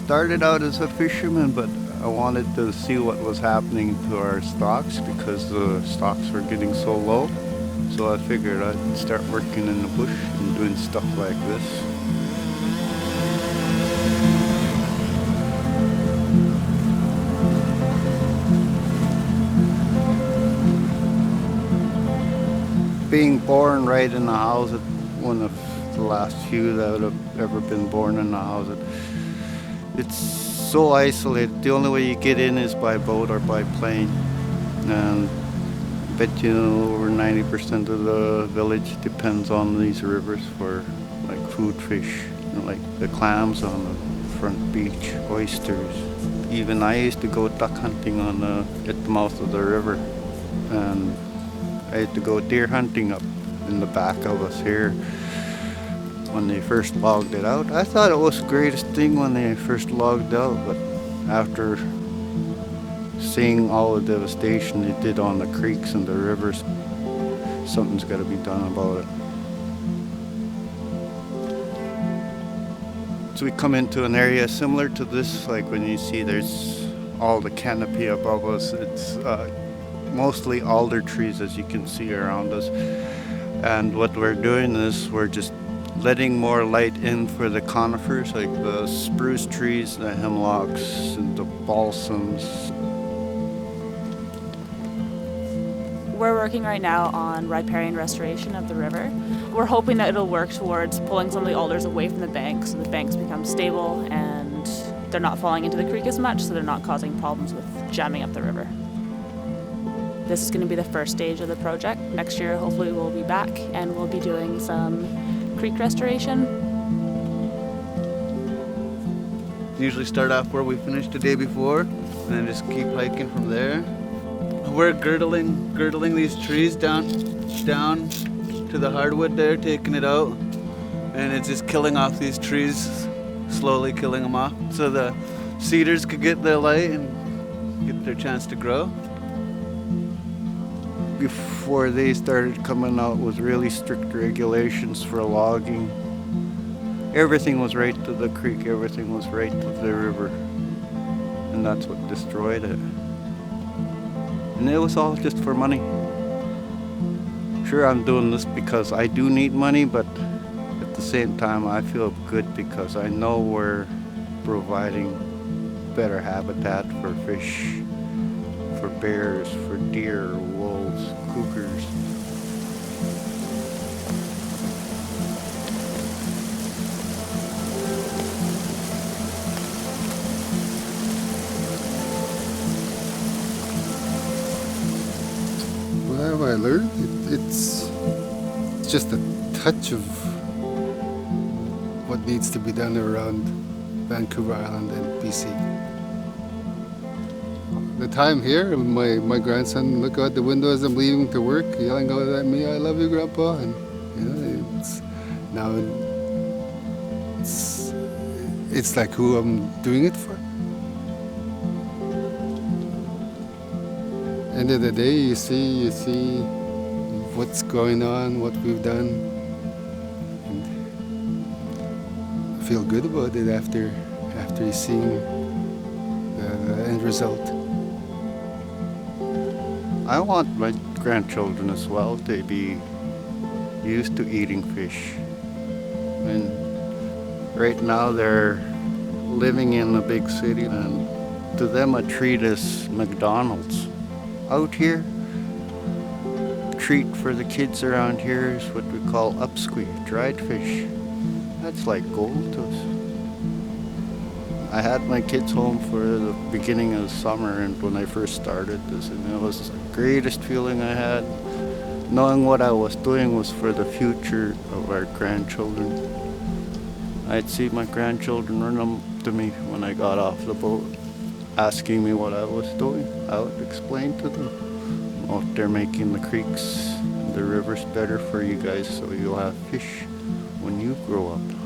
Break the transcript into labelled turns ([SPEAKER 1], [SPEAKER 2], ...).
[SPEAKER 1] started out as a fisherman, but I wanted to see what was happening to our stocks because the stocks were getting so low. So I figured I'd start working in the bush and doing stuff like this. Being born right in the house, one of the last few that have ever been born in the house, it's so isolated. The only way you get in is by boat or by plane. And I bet you over 90% of the village depends on these rivers for like food fish, like the clams on the front beach, oysters. Even I used to go duck hunting at the mouth of the river, and I had to go deer hunting up in the back of us here when they first logged it out. I thought it was the greatest thing when they first logged out, but after seeing all the devastation they did on the creeks and the rivers, something's got to be done about it. So we come into an area similar to this, like when you see there's all the canopy above us. It's mostly alder trees, as you can see around us. And what we're doing is we're just letting more light in for the conifers, like the spruce trees, the hemlocks, and the balsams.
[SPEAKER 2] We're working right now on riparian restoration of the river. We're hoping that it'll work towards pulling some of the alders away from the banks so the banks become stable and they're not falling into the creek as much, so they're not causing problems with jamming up the river. This is going to be the first stage of the project. Next year, hopefully, we'll be back and we'll be doing some creek restoration.
[SPEAKER 3] Usually start off where we finished the day before and then just keep hiking from there. We're girdling these trees down to the hardwood there, taking it out, and it's just killing off these trees, slowly killing them off so the cedars could get their light and get their chance to grow.
[SPEAKER 1] Before they started coming out with really strict regulations for logging, everything was right to the creek, everything was right to the river, and that's what destroyed it. And it was all just for money. Sure, I'm doing this because I do need money, but at the same time I feel good because I know we're providing better habitat for fish, for bears, for deer, wolves, cougars.
[SPEAKER 4] What have I learned? It's just a touch of what needs to be done around Vancouver Island and BC. The time here, my grandson look out the window as I'm leaving to work, yelling out at me, "I love you, Grandpa," and it's like who I'm doing it for. End of the day, you see what's going on, what we've done, and I feel good about it after seeing the end result.
[SPEAKER 1] I want my grandchildren as well to be used to eating fish. And right now they're living in a big city, and to them a treat is McDonald's. Out here, treat for the kids around here is what we call upsqueak, dried fish. That's like gold to us. I had my kids home for the beginning of summer, and when I first started this, and it was the greatest feeling I had. Knowing what I was doing was for the future of our grandchildren. I'd see my grandchildren run up to me when I got off the boat, asking me what I was doing. I would explain to them, "Oh, they're making the creeks and the rivers better for you guys so you'll have fish when you grow up."